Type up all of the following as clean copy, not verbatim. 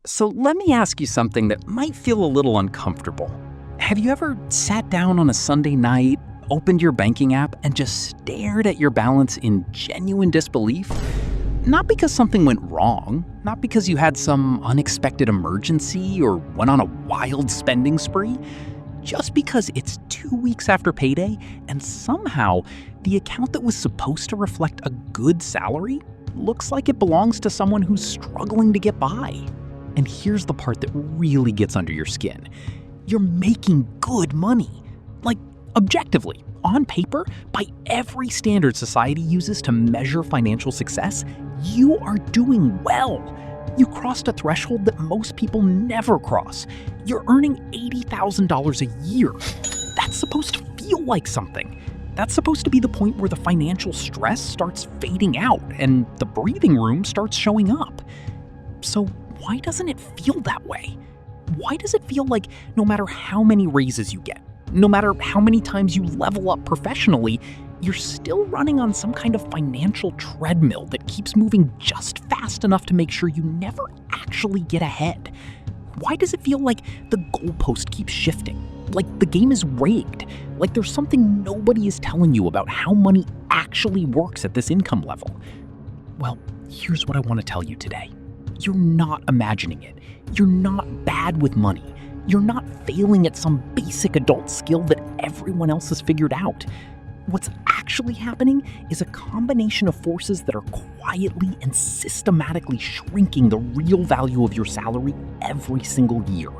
So let me ask you something that might feel a little uncomfortable. Have you ever sat down on a Sunday night, opened your banking app, and just stared at your balance in genuine disbelief? Not because something went wrong, not because you had some unexpected emergency or went on a wild spending spree, just because it's 2 weeks after payday and somehow the account that was supposed to reflect a good salary looks like it belongs to someone who's struggling to get by. And here's the part that really gets under your skin. You're making good money. Like, objectively, on paper, by every standard society uses to measure financial success, you are doing well. You crossed a threshold that most people never cross. You're earning $80,000 a year. That's supposed to feel like something. That's supposed to be the point where the financial stress starts fading out and the breathing room starts showing up. So why doesn't it feel that way? Why does it feel like no matter how many raises you get, no matter how many times you level up professionally, you're still running on some kind of financial treadmill that keeps moving just fast enough to make sure you never actually get ahead? Why does it feel like the goalpost keeps shifting? Like the game is rigged? Like there's something nobody is telling you about how money actually works at this income level? Well, here's what I want to tell you today. You're not imagining it. You're not bad with money. You're not failing at some basic adult skill that everyone else has figured out. What's actually happening is a combination of forces that are quietly and systematically shrinking the real value of your salary every single year.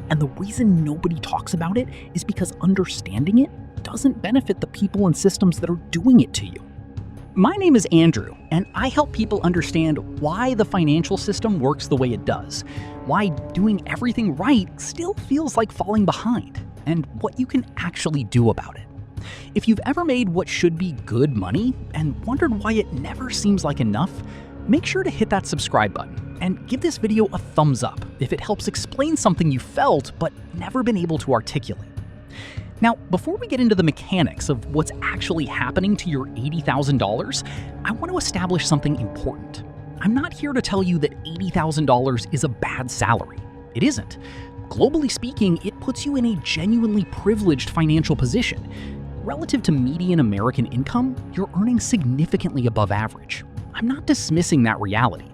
And the reason nobody talks about it is because understanding it doesn't benefit the people and systems that are doing it to you. My name is Andrew, and I help people understand why the financial system works the way it does, why doing everything right still feels like falling behind, and what you can actually do about it. If you've ever made what should be good money and wondered why it never seems like enough, make sure to hit that subscribe button and give this video a thumbs up if it helps explain something you felt but never been able to articulate. Now, before we get into the mechanics of what's actually happening to your $80,000, I want to establish something important. I'm not here to tell you that $80,000 is a bad salary. It isn't. Globally speaking, it puts you in a genuinely privileged financial position. Relative to median American income, you're earning significantly above average. I'm not dismissing that reality.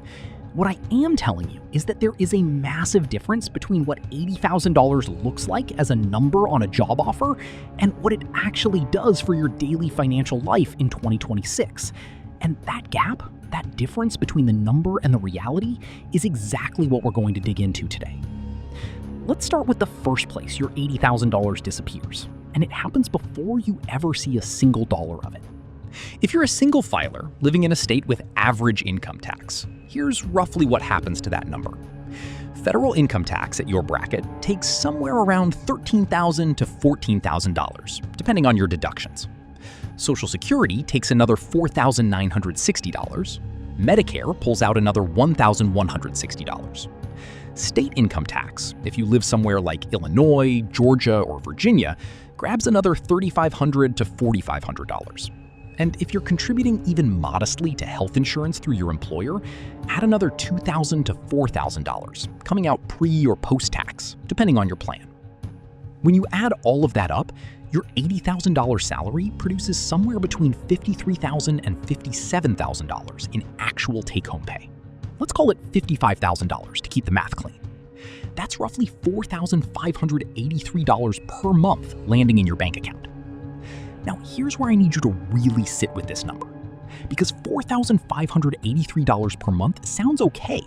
What I am telling you is that there is a massive difference between what $80,000 looks like as a number on a job offer and what it actually does for your daily financial life in 2026. And that gap, that difference between the number and the reality, is exactly what we're going to dig into today. Let's start with the first place your $80,000 disappears, and it happens before you ever see a single dollar of it. If you're a single filer living in a state with average income tax, here's roughly what happens to that number. Federal income tax at your bracket takes somewhere around $13,000 to $14,000, depending on your deductions. Social Security takes another $4,960. Medicare pulls out another $1,160. State income tax, if you live somewhere like Illinois, Georgia, or Virginia, grabs another $3,500 to $4,500. And if you're contributing even modestly to health insurance through your employer, add another $2,000 to $4,000, coming out pre- or post-tax, depending on your plan. When you add all of that up, your $80,000 salary produces somewhere between $53,000 and $57,000 in actual take-home pay. Let's call it $55,000 to keep the math clean. That's roughly $4,583 per month landing in your bank account. Now, here's where I need you to really sit with this number, because $4,583 per month sounds okay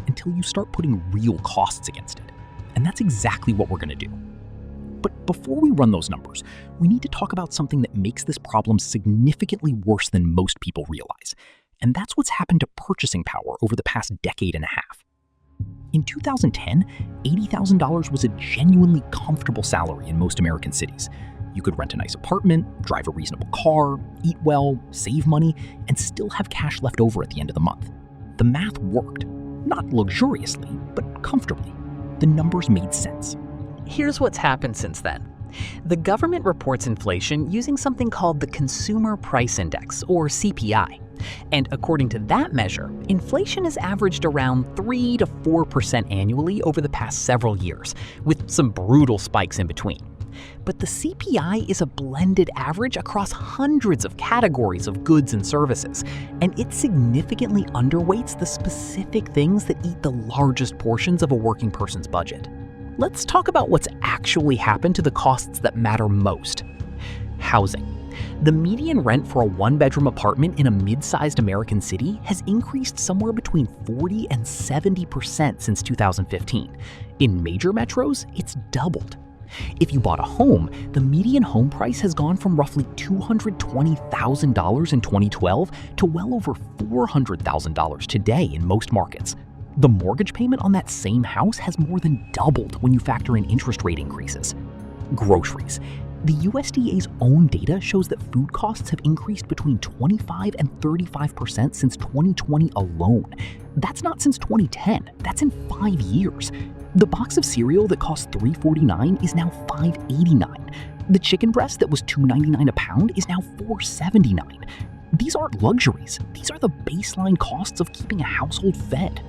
until you start putting real costs against it. And that's exactly what we're going to do. But before we run those numbers, we need to talk about something that makes this problem significantly worse than most people realize. And that's what's happened to purchasing power over the past decade and a half. In 2010, $80,000 was a genuinely comfortable salary in most American cities. You could rent a nice apartment, drive a reasonable car, eat well, save money, and still have cash left over at the end of the month. The math worked. Not luxuriously, but comfortably. The numbers made sense. Here's what's happened since then. The government reports inflation using something called the Consumer Price Index, or CPI. And according to that measure, inflation has averaged around 3 to 4% annually over the past several years, with some brutal spikes in between. But the CPI is a blended average across hundreds of categories of goods and services, and it significantly underweights the specific things that eat the largest portions of a working person's budget. Let's talk about what's actually happened to the costs that matter most. Housing. The median rent for a one-bedroom apartment in a mid-sized American city has increased somewhere between 40 and 70% since 2015. In major metros, it's doubled. If you bought a home, the median home price has gone from roughly $220,000 in 2012 to well over $400,000 today in most markets. The mortgage payment on that same house has more than doubled when you factor in interest rate increases. Groceries. The USDA's own data shows that food costs have increased between 25 and 35% since 2020 alone. That's not since 2010, that's in 5 years. The box of cereal that cost $3.49 is now $5.89. The chicken breast that was $2.99 a pound is now $4.79. These aren't luxuries, these are the baseline costs of keeping a household fed.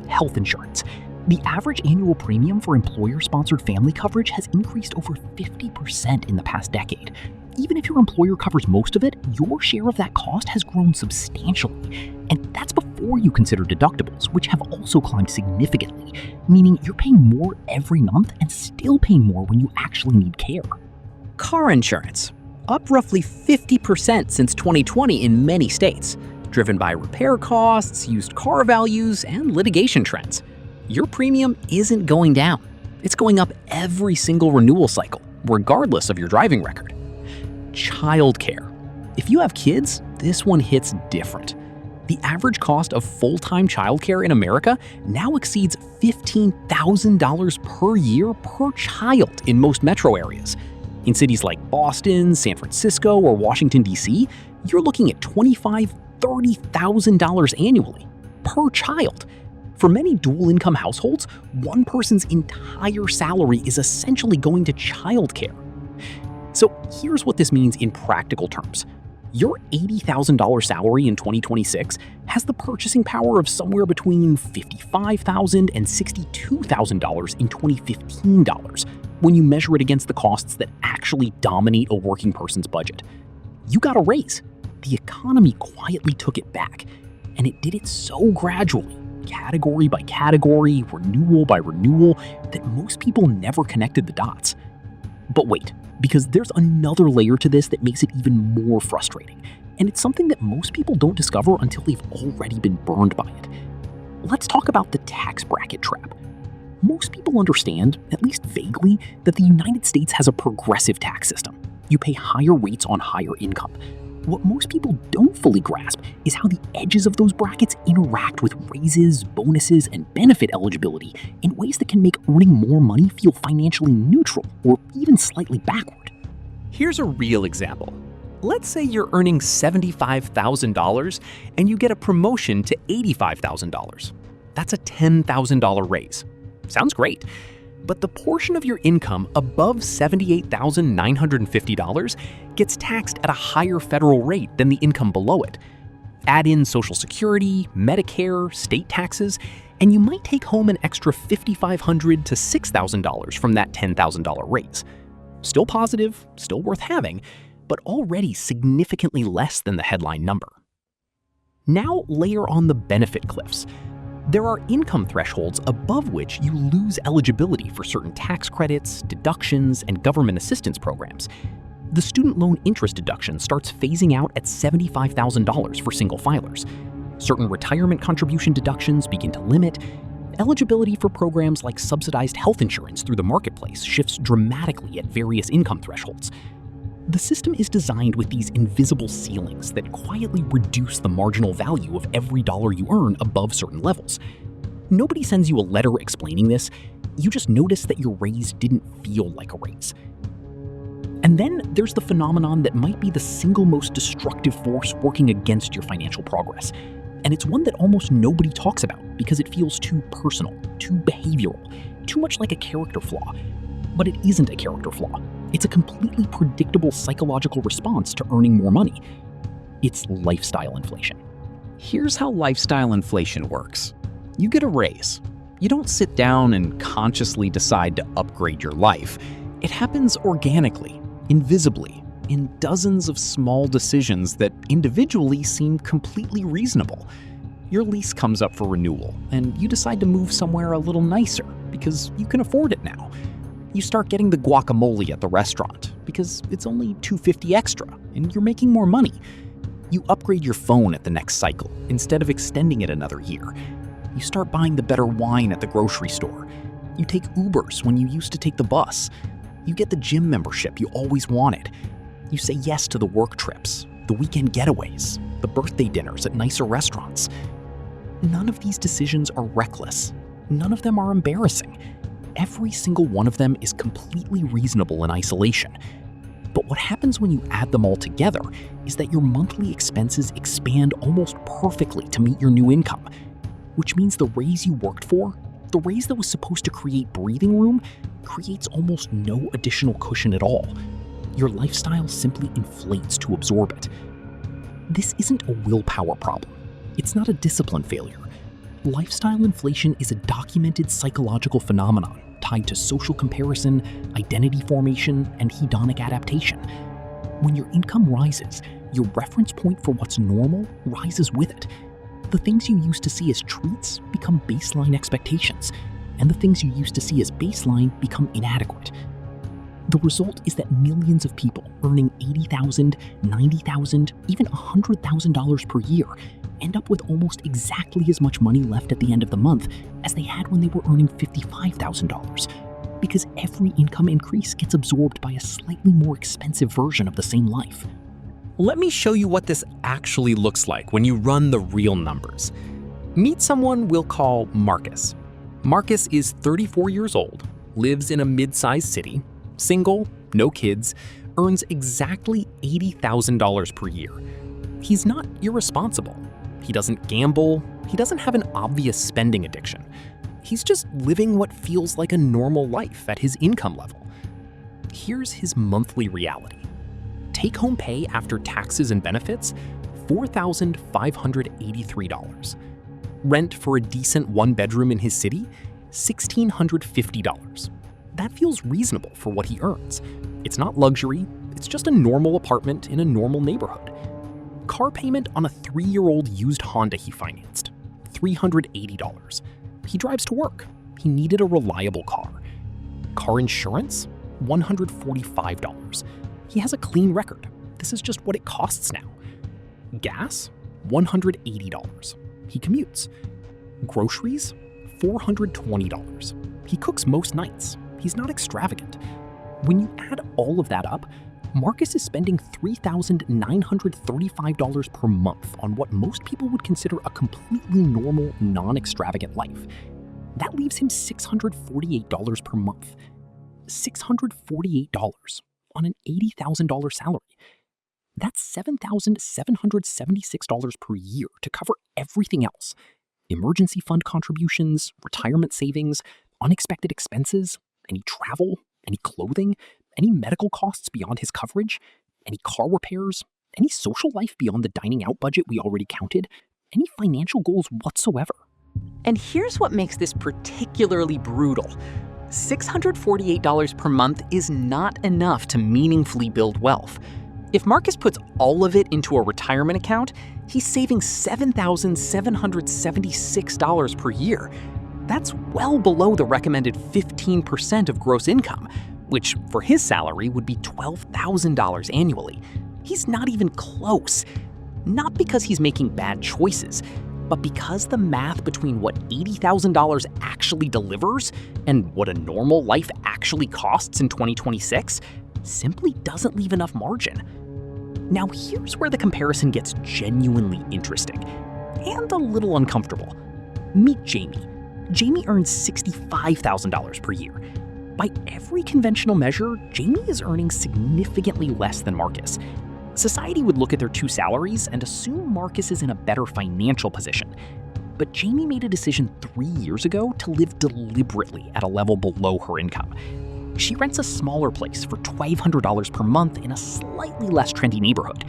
Health insurance. The average annual premium for employer-sponsored family coverage has increased over 50% in the past decade. Even if your employer covers most of it, your share of that cost has grown substantially. And that's before you consider deductibles, which have also climbed significantly, meaning you're paying more every month and still paying more when you actually need care. Car insurance, up roughly 50% since 2020 in many states, driven by repair costs, used car values, and litigation trends. Your premium isn't going down. It's going up every single renewal cycle, regardless of your driving record. Childcare. If you have kids, this one hits different. The average cost of full-time childcare in America now exceeds $15,000 per year per child in most metro areas. In cities like Boston, San Francisco, or Washington, D.C., you're looking at $25,000, $30,000 annually per child. For many dual-income households, one person's entire salary is essentially going to childcare. So here's what this means in practical terms. Your $80,000 salary in 2026 has the purchasing power of somewhere between $55,000 and $62,000 in 2015 dollars when you measure it against the costs that actually dominate a working person's budget. You got a raise. The economy quietly took it back, and it did it so gradually, category by category, renewal by renewal, that most people never connected the dots. But wait, because there's another layer to this that makes it even more frustrating, and it's something that most people don't discover until they've already been burned by it. Let's talk about the tax bracket trap. Most people understand, at least vaguely, that the United States has a progressive tax system. You pay higher rates on higher income. What most people don't fully grasp is how the edges of those brackets interact with raises, bonuses, and benefit eligibility in ways that can make earning more money feel financially neutral or even slightly backward. Here's a real example. Let's say you're earning $75,000 and you get a promotion to $85,000. That's a $10,000 raise. Sounds great. But the portion of your income above $78,950 gets taxed at a higher federal rate than the income below it. Add in Social Security, Medicare, state taxes, and you might take home an extra $5,500 to $6,000 from that $10,000 raise. Still positive, still worth having, but already significantly less than the headline number. Now layer on the benefit cliffs. There are income thresholds above which you lose eligibility for certain tax credits, deductions, and government assistance programs. The student loan interest deduction starts phasing out at $75,000 for single filers. Certain retirement contribution deductions begin to limit. Eligibility for programs like subsidized health insurance through the marketplace shifts dramatically at various income thresholds. The system is designed with these invisible ceilings that quietly reduce the marginal value of every dollar you earn above certain levels. Nobody sends you a letter explaining this, you just notice that your raise didn't feel like a raise. And then there's the phenomenon that might be the single most destructive force working against your financial progress. And it's one that almost nobody talks about because it feels too personal, too behavioral, too much like a character flaw. But it isn't a character flaw. It's a completely predictable psychological response to earning more money. It's lifestyle inflation. Here's how lifestyle inflation works. You get a raise. You don't sit down and consciously decide to upgrade your life. It happens organically, invisibly, in dozens of small decisions that individually seem completely reasonable. Your lease comes up for renewal, and you decide to move somewhere a little nicer because you can afford it now. You start getting the guacamole at the restaurant because it's only $2.50 extra, and you're making more money. You upgrade your phone at the next cycle instead of extending it another year. You start buying the better wine at the grocery store. You take Ubers when you used to take the bus. You get the gym membership you always wanted. You say yes to the work trips, the weekend getaways, the birthday dinners at nicer restaurants. None of these decisions are reckless. None of them are embarrassing. Every single one of them is completely reasonable in isolation. But what happens when you add them all together is that your monthly expenses expand almost perfectly to meet your new income, which means the raise you worked for, the raise that was supposed to create breathing room, creates almost no additional cushion at all. Your lifestyle simply inflates to absorb it. This isn't a willpower problem. It's not a discipline failure. Lifestyle inflation is a documented psychological phenomenon tied to social comparison, identity formation, and hedonic adaptation. When your income rises, your reference point for what's normal rises with it. The things you used to see as treats become baseline expectations, and the things you used to see as baseline become inadequate. The result is that millions of people earning $80,000, $90,000, even $100,000 per year end up with almost exactly as much money left at the end of the month as they had when they were earning $55,000, because every income increase gets absorbed by a slightly more expensive version of the same life. Let me show you what this actually looks like when you run the real numbers. Meet someone we'll call Marcus. Marcus is 34 years old, lives in a mid-sized city, single, no kids, earns exactly $80,000 per year. He's not irresponsible. He doesn't gamble. He doesn't have an obvious spending addiction. He's just living what feels like a normal life at his income level. Here's his monthly reality. Take-home pay after taxes and benefits, $4,583. Rent for a decent one-bedroom in his city, $1,650. That feels reasonable for what he earns. It's not luxury, it's just a normal apartment in a normal neighborhood. Car payment on a 3-year-old used Honda he financed, $380. He drives to work. He needed a reliable car. Car insurance, $145. He has a clean record. This is just what it costs now. Gas, $180. He commutes. Groceries, $420. He cooks most nights. He's not extravagant. When you add all of that up, Marcus is spending $3,935 per month on what most people would consider a completely normal, non-extravagant life. That leaves him $648 per month. $648 on an $80,000 salary. That's $7,776 per year to cover everything else. Emergency fund contributions, retirement savings, unexpected expenses, any travel, any clothing, any medical costs beyond his coverage, any car repairs, any social life beyond the dining out budget we already counted, any financial goals whatsoever. And here's what makes this particularly brutal. $648 per month is not enough to meaningfully build wealth. If Marcus puts all of it into a retirement account, he's saving $7,776 per year. That's well below the recommended 15% of gross income, which for his salary would be $12,000 annually. He's not even close. Not because he's making bad choices, but because the math between what $80,000 actually delivers and what a normal life actually costs in 2026 simply doesn't leave enough margin. Now here's where the comparison gets genuinely interesting and a little uncomfortable. Meet Jamie. Jamie earns $65,000 per year. By every conventional measure, Jamie is earning significantly less than Marcus. Society would look at their two salaries and assume Marcus is in a better financial position. But Jamie made a decision 3 years ago to live deliberately at a level below her income. She rents a smaller place for $1,200 per month in a slightly less trendy neighborhood.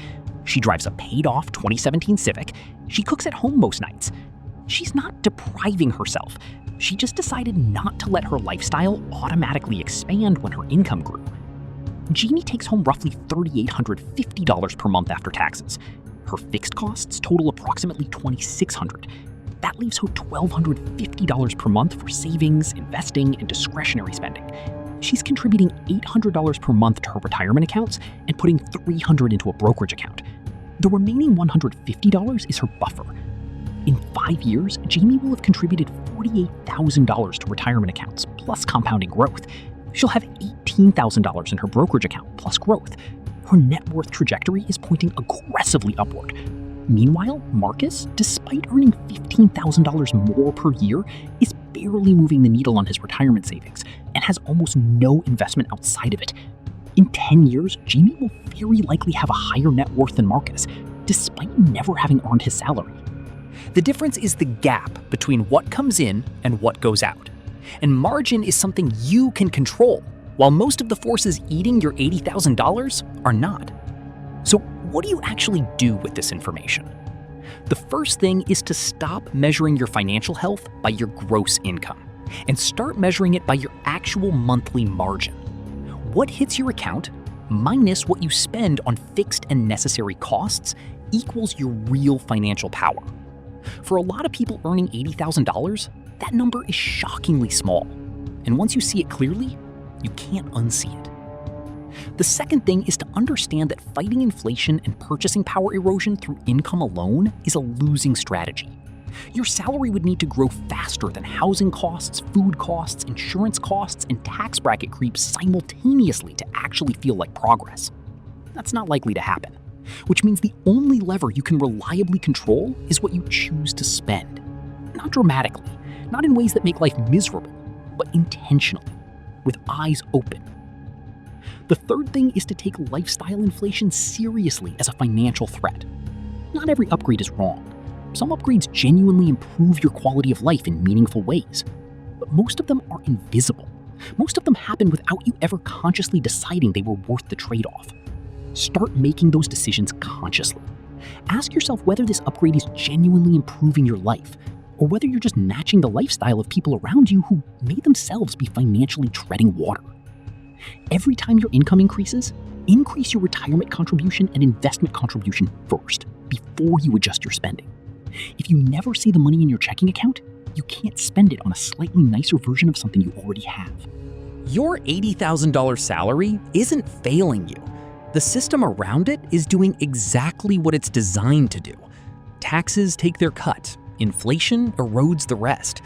She drives a paid-off 2017 Civic. She cooks at home most nights. She's not depriving herself. She just decided not to let her lifestyle automatically expand when her income grew. Jamie takes home roughly $3,850 per month after taxes. Her fixed costs total approximately $2,600. That leaves her $1,250 per month for savings, investing, and discretionary spending. She's contributing $800 per month to her retirement accounts and putting $300 into a brokerage account. The remaining $150 is her buffer. In 5 years, Jamie will have contributed $48,000 to retirement accounts, plus compounding growth. She'll have $18,000 in her brokerage account, plus growth. Her net worth trajectory is pointing aggressively upward. Meanwhile, Marcus, despite earning $15,000 more per year, is barely moving the needle on his retirement savings and has almost no investment outside of it. In 10 years, Jamie will very likely have a higher net worth than Marcus, despite never having earned his salary. The difference is the gap between what comes in and what goes out. And margin is something you can control, while most of the forces eating your $80,000 are not. So what do you actually do with this information? The first thing is to stop measuring your financial health by your gross income and start measuring it by your actual monthly margin. What hits your account minus what you spend on fixed and necessary costs equals your real financial power. For a lot of people earning $80,000, that number is shockingly small. And once you see it clearly, you can't unsee it. The second thing is to understand that fighting inflation and purchasing power erosion through income alone is a losing strategy. Your salary would need to grow faster than housing costs, food costs, insurance costs, and tax bracket creeps simultaneously to actually feel like progress. That's not likely to happen, which means the only lever you can reliably control is what you choose to spend. Not dramatically, not in ways that make life miserable, but intentionally, with eyes open. The third thing is to take lifestyle inflation seriously as a financial threat. Not every upgrade is wrong. Some upgrades genuinely improve your quality of life in meaningful ways, but most of them are invisible. Most of them happen without you ever consciously deciding they were worth the trade-off. Start making those decisions consciously. Ask yourself whether this upgrade is genuinely improving your life, or whether you're just matching the lifestyle of people around you who may themselves be financially treading water. Every time your income increases, increase your retirement contribution and investment contribution first, before you adjust your spending. If you never see the money in your checking account, you can't spend it on a slightly nicer version of something you already have. Your $80,000 salary isn't failing you. The system around it is doing exactly what it's designed to do. Taxes take their cut. Inflation erodes the rest.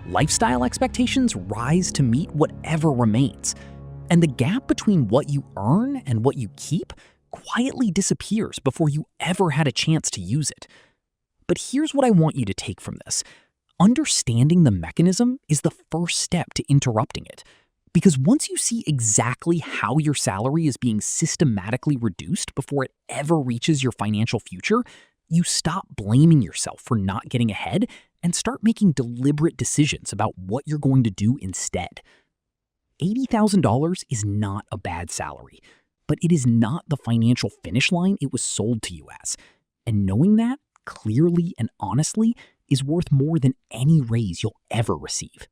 Lifestyle expectations rise to meet whatever remains. And the gap between what you earn and what you keep quietly disappears before you ever had a chance to use it. But here's what I want you to take from this. Understanding the mechanism is the first step to interrupting it. Because once you see exactly how your salary is being systematically reduced before it ever reaches your financial future, you stop blaming yourself for not getting ahead and start making deliberate decisions about what you're going to do instead. $80,000 is not a bad salary, but it is not the financial finish line it was sold to you as. And knowing that clearly and honestly is worth more than any raise you'll ever receive.